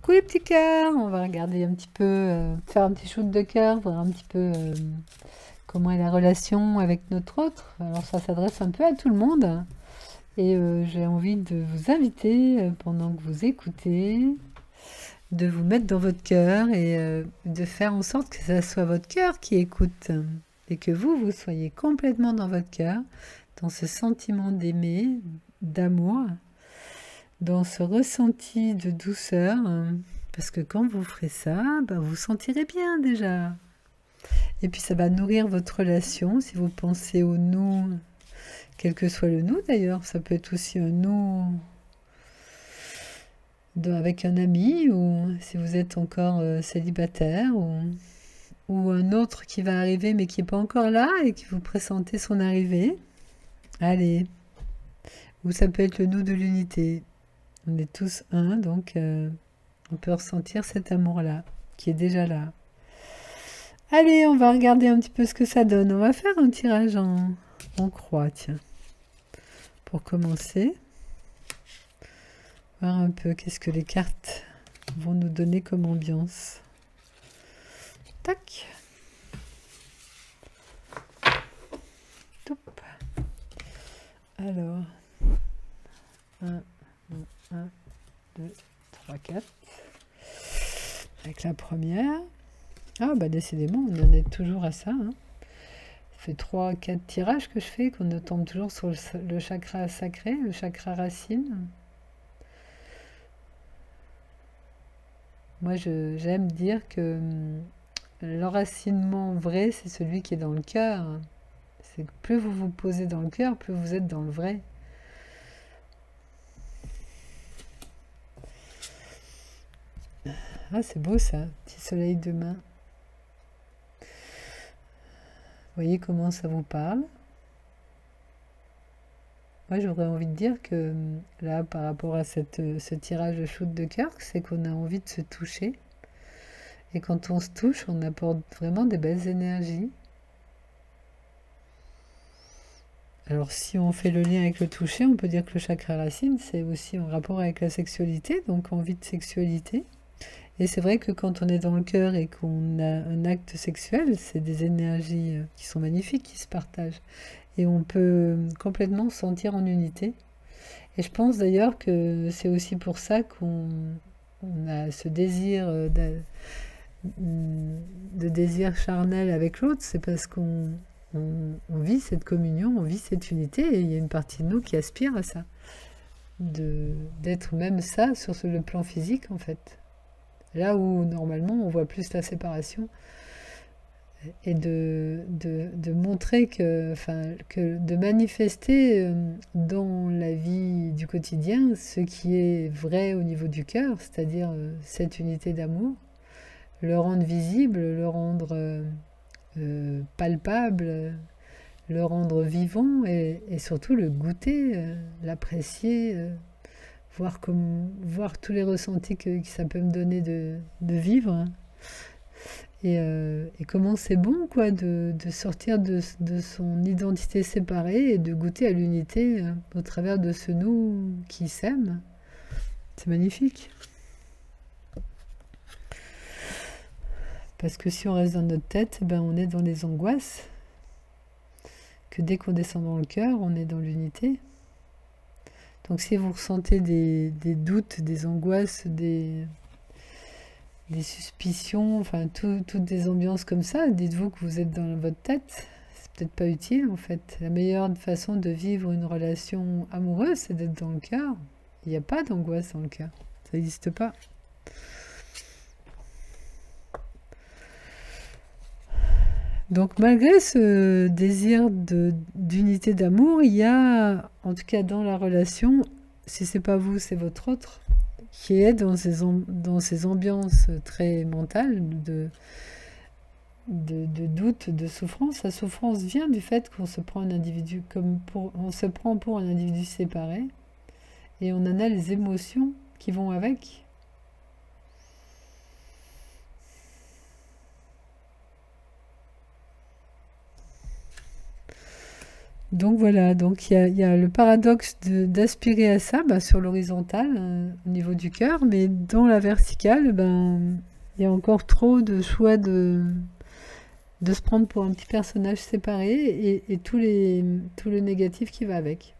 Coucou les petits cœurs, on va regarder un petit peu, faire un petit shoot de cœur, voir un petit peu comment est la relation avec notre autre. Alors ça s'adresse un peu à tout le monde et j'ai envie de vous inviter pendant que vous écoutez, de vous mettre dans votre cœur et de faire en sorte que ce soit votre cœur qui écoute et que vous soyez complètement dans votre cœur, dans ce sentiment d'aimer, d'amour, dans ce ressenti de douceur, parce que quand vous ferez ça, ben vous sentirez bien déjà. Et puis ça va nourrir votre relation si vous pensez au nous, quel que soit le nous d'ailleurs. Ça peut être aussi un nous avec un ami, ou si vous êtes encore célibataire, ou un autre qui va arriver mais qui n'est pas encore là et qui vous pressentez son arrivée. Allez, ou ça peut être le nous de l'unité. On est tous un, donc on peut ressentir cet amour-là, qui est déjà là. Allez, on va regarder un petit peu ce que ça donne. On va faire un tirage en croix, tiens. Pour commencer, voir un peu qu'est-ce que les cartes vont nous donner comme ambiance. Tac. Toup. Alors, 1, 2, 3, 4. Avec la première. Ah bah décidément, on en est toujours à ça. Ça fait 3-4 tirages que je fais, qu'on tombe toujours sur le chakra sacré, le chakra racine. Moi j'aime dire que l'enracinement vrai, c'est celui qui est dans le cœur. C'est que plus vous vous posez dans le cœur, plus vous êtes dans le vrai. Ah c'est beau ça, petit soleil demain. Voyez comment ça vous parle. Moi, j'aurais envie de dire que là, par rapport à ce tirage de shoot de cœur, c'est qu'on a envie de se toucher. Et quand on se touche, on apporte vraiment des belles énergies. Alors, si on fait le lien avec le toucher, on peut dire que le chakra racine, c'est aussi en rapport avec la sexualité, donc envie de sexualité. Et c'est vrai que quand on est dans le cœur et qu'on a un acte sexuel, c'est des énergies qui sont magnifiques, qui se partagent. Et on peut complètement se sentir en unité. Et je pense d'ailleurs que c'est aussi pour ça qu'on a ce désir de désir charnel avec l'autre. C'est parce qu'on vit cette communion, on vit cette unité, et il y a une partie de nous qui aspire à ça. D'être même ça sur le plan physique en fait. Là où normalement on voit plus la séparation, et de montrer de manifester dans la vie du quotidien ce qui est vrai au niveau du cœur, c'est-à-dire cette unité d'amour, le rendre visible, le rendre palpable, le rendre vivant, et surtout le goûter, l'apprécier, voir tous les ressentis que ça peut me donner de vivre. Et comment c'est bon quoi de sortir de son identité séparée et de goûter à l'unité au travers de ce nous qui s'aime. C'est magnifique. Parce que si on reste dans notre tête, ben on est dans les angoisses. Que dès qu'on descend dans le cœur, on est dans l'unité. Donc si vous ressentez des doutes, des angoisses, des suspicions, enfin toutes des ambiances comme ça, dites-vous que vous êtes dans votre tête. C'est peut-être pas utile en fait. La meilleure façon de vivre une relation amoureuse, c'est d'être dans le cœur. Il n'y a pas d'angoisse dans le cœur. Ça n'existe pas. Donc malgré ce désir d'unité, d'amour, il y a, en tout cas dans la relation, si c'est pas vous, c'est votre autre, qui est dans ces ambiances très mentales de doute, de souffrance. La souffrance vient du fait qu'on se prend un individu on se prend pour un individu séparé, et on en a les émotions qui vont avec. Donc voilà, donc il y a le paradoxe d'aspirer à ça sur l'horizontale, au niveau du cœur, mais dans la verticale, il y a encore trop de choix de se prendre pour un petit personnage séparé et tout le négatif qui va avec.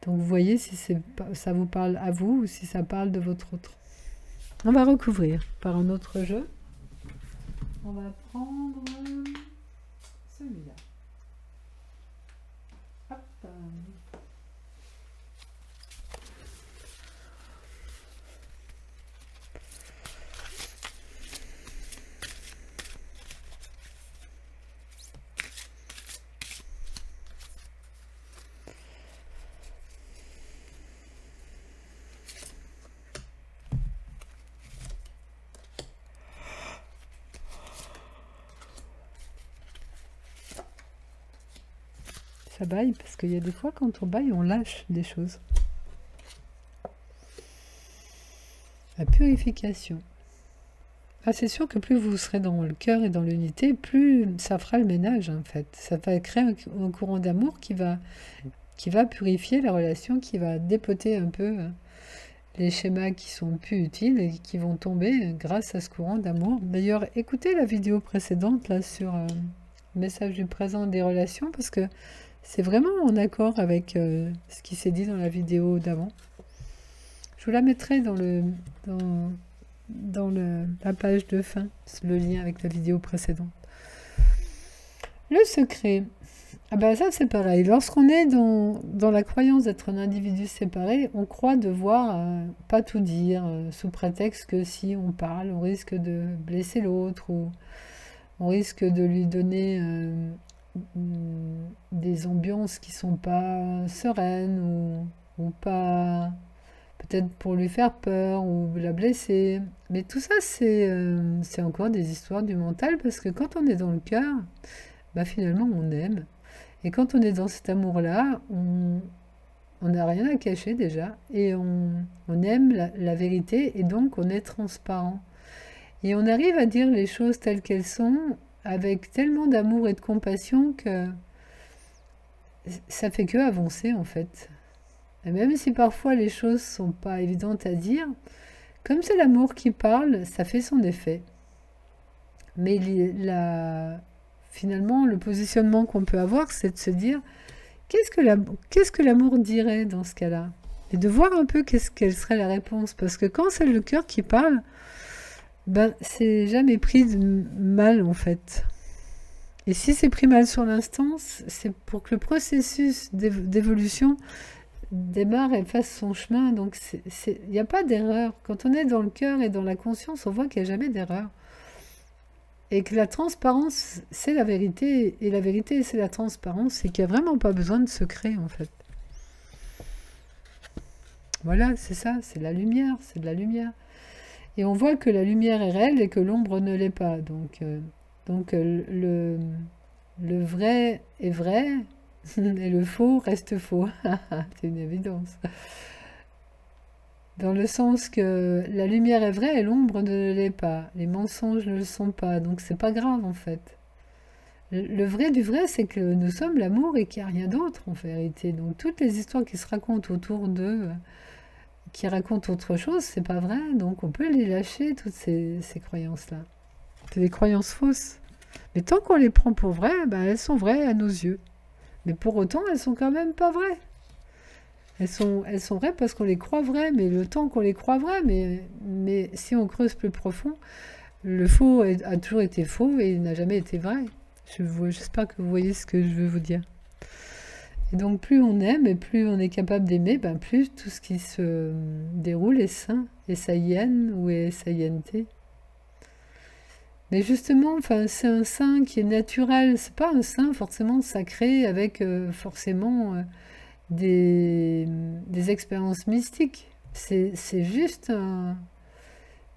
Donc vous voyez si ça vous parle à vous ou si ça parle de votre autre. On va recouvrir par un autre jeu. On va prendre celui-là. Hop. Ça baille parce qu'il y a des fois quand on baille on lâche des choses. La purification. Ah, c'est sûr que plus vous serez dans le cœur et dans l'unité, plus ça fera le ménage en fait. Ça va créer un courant d'amour qui va purifier la relation, qui va dépoter un peu les schémas qui sont plus utiles et qui vont tomber grâce à ce courant d'amour. D'ailleurs, écoutez la vidéo précédente là sur le message du présent des relations parce que c'est vraiment en accord avec ce qui s'est dit dans la vidéo d'avant. Je vous la mettrai dans la page de fin, le lien avec la vidéo précédente. Le secret. Ah ben ça c'est pareil. Lorsqu'on est dans la croyance d'être un individu séparé, on croit devoir pas tout dire, sous prétexte que si on parle, on risque de blesser l'autre ou on risque de lui donner des ambiances qui sont pas sereines ou pas, peut-être pour lui faire peur ou la blesser. Mais tout ça c'est encore des histoires du mental parce que quand on est dans le cœur, finalement on aime. Et quand on est dans cet amour-là, on n'a rien à cacher déjà et on aime la vérité et donc on est transparent. Et on arrive à dire les choses telles qu'elles sont avec tellement d'amour et de compassion que ça fait que avancer en fait. Et même si parfois les choses sont pas évidentes à dire, comme c'est l'amour qui parle, ça fait son effet. Mais finalement, le positionnement qu'on peut avoir, c'est de se dire qu'est-ce que l'amour dirait dans ce cas-là? Et de voir un peu quelle serait la réponse. Parce que quand c'est le cœur qui parle, c'est jamais pris mal en fait. Et si c'est pris mal sur l'instant, c'est pour que le processus d'évolution démarre et fasse son chemin. Donc il n'y a pas d'erreur. Quand on est dans le cœur et dans la conscience, on voit qu'il n'y a jamais d'erreur. Et que la transparence, c'est la vérité. Et la vérité, c'est la transparence. Et qu'il n'y a vraiment pas besoin de secret en fait. Voilà, c'est ça, c'est de la lumière, c'est de la lumière. Et on voit que la lumière est réelle et que l'ombre ne l'est pas. Donc le vrai est vrai et le faux reste faux. C'est une évidence. Dans le sens que la lumière est vraie et l'ombre ne l'est pas. Les mensonges ne le sont pas. Donc c'est pas grave en fait. Le vrai du vrai, c'est que nous sommes l'amour et qu'il n'y a rien d'autre en vérité. Donc toutes les histoires qui se racontent autour d'eux, qui racontent autre chose, c'est pas vrai. Donc on peut les lâcher, toutes ces croyances-là. C'est des croyances fausses. Mais tant qu'on les prend pour vraies, elles sont vraies à nos yeux. Mais pour autant, elles sont quand même pas vraies. Elles sont vraies parce qu'on les croit vraies, mais le temps qu'on les croit vraies, mais si on creuse plus profond, le faux a toujours été faux et il n'a jamais été vrai. J'espère que vous voyez ce que je veux vous dire. Et donc plus on aime et plus on est capable d'aimer, plus tout ce qui se déroule est sain, et saïen ou est saïenté. Mais justement, c'est un saint qui est naturel, c'est pas un saint forcément sacré avec forcément des expériences mystiques. C'est juste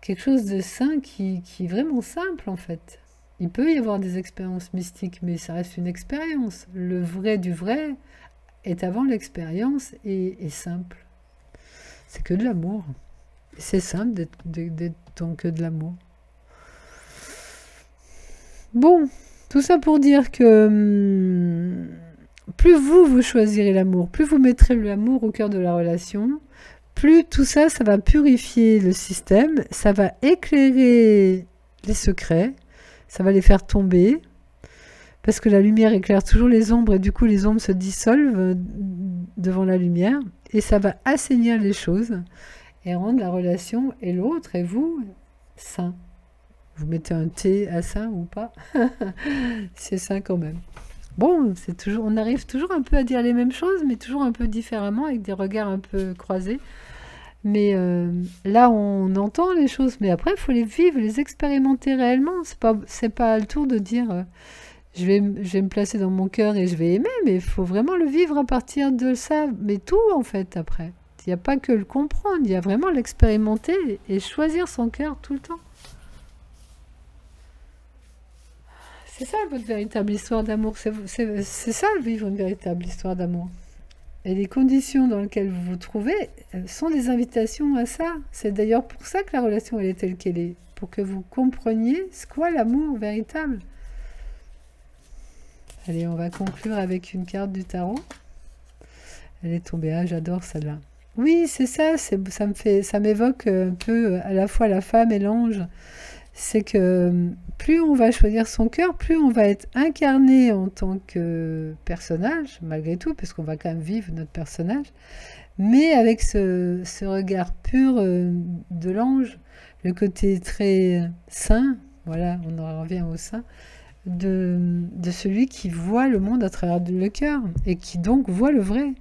quelque chose de saint qui est vraiment simple en fait. Il peut y avoir des expériences mystiques, mais ça reste une expérience. Le vrai du vrai est avant l'expérience et simple. C'est que de l'amour. C'est simple d'être dans que de l'amour. Bon, tout ça pour dire que plus vous choisirez l'amour, plus vous mettrez l'amour au cœur de la relation, plus tout ça, ça va purifier le système, ça va éclairer les secrets, ça va les faire tomber, parce que la lumière éclaire toujours les ombres, et du coup les ombres se dissolvent devant la lumière, et ça va assainir les choses, et rendre la relation et l'autre et vous sains. Vous mettez un T à sain ou pas, c'est sain quand même. Bon, c'est toujours, on arrive toujours un peu à dire les mêmes choses, mais toujours un peu différemment, avec des regards un peu croisés. Mais là, on entend les choses, mais après, il faut les vivre, les expérimenter réellement. C'est pas le tour de dire je vais me placer dans mon cœur et je vais aimer, mais il faut vraiment le vivre à partir de ça. Mais tout, en fait, après. Il n'y a pas que le comprendre, il y a vraiment l'expérimenter et choisir son cœur tout le temps. C'est ça votre véritable histoire d'amour. C'est ça, vivre une véritable histoire d'amour. Et les conditions dans lesquelles vous vous trouvez sont des invitations à ça. C'est d'ailleurs pour ça que la relation elle est telle qu'elle est. Pour que vous compreniez ce qu'est l'amour véritable. Allez, on va conclure avec une carte du tarot. Elle est tombée, ah, j'adore celle-là. Oui, c'est ça, ça m'évoque un peu à la fois la femme et l'ange. C'est que plus on va choisir son cœur, plus on va être incarné en tant que personnage, malgré tout, parce qu'on va quand même vivre notre personnage, mais avec ce regard pur de l'ange, le côté très saint, voilà, on en revient au saint, de celui qui voit le monde à travers le cœur, et qui donc voit le vrai.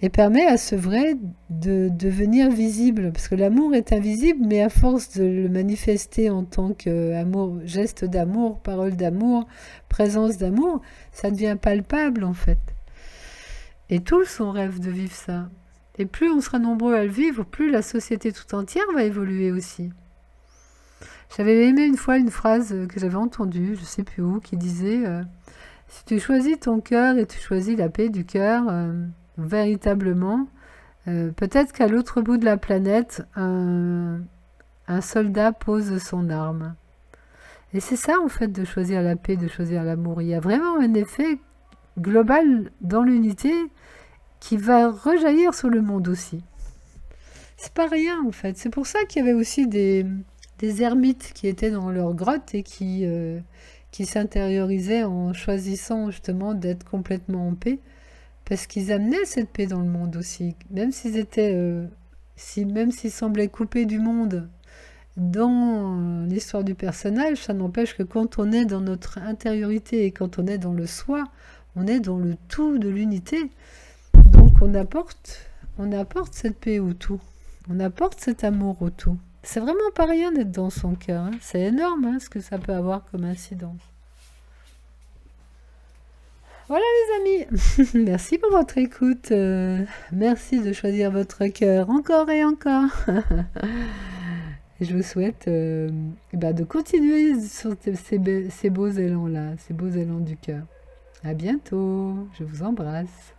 Et permet à ce vrai de devenir visible. Parce que l'amour est invisible, mais à force de le manifester en tant qu'amour, geste d'amour, parole d'amour, présence d'amour, ça devient palpable en fait. Et tous on rêve de vivre ça. Et plus on sera nombreux à le vivre, plus la société tout entière va évoluer aussi. J'avais aimé une fois une phrase que j'avais entendue, je ne sais plus où, qui disait si tu choisis ton cœur et tu choisis la paix du cœur, véritablement, peut-être qu'à l'autre bout de la planète, un soldat pose son arme. Et c'est ça, en fait, de choisir la paix, de choisir l'amour. Il y a vraiment un effet global dans l'unité qui va rejaillir sur le monde aussi. C'est pas rien, en fait. C'est pour ça qu'il y avait aussi des ermites qui étaient dans leur grotte et qui s'intériorisaient en choisissant justement d'être complètement en paix. Parce qu'ils amenaient cette paix dans le monde aussi. Même s'ils étaient, même s'ils semblaient coupés du monde dans l'histoire du personnage, ça n'empêche que quand on est dans notre intériorité et quand on est dans le soi, on est dans le tout de l'unité. Donc on apporte cette paix au tout. On apporte cet amour au tout. C'est vraiment pas rien d'être dans son cœur. Hein. C'est énorme hein, ce que ça peut avoir comme incidence. Voilà les amis, merci pour votre écoute, merci de choisir votre cœur encore et encore. Et je vous souhaite de continuer sur ces beaux élans-là, ces beaux élans du cœur. À bientôt, je vous embrasse.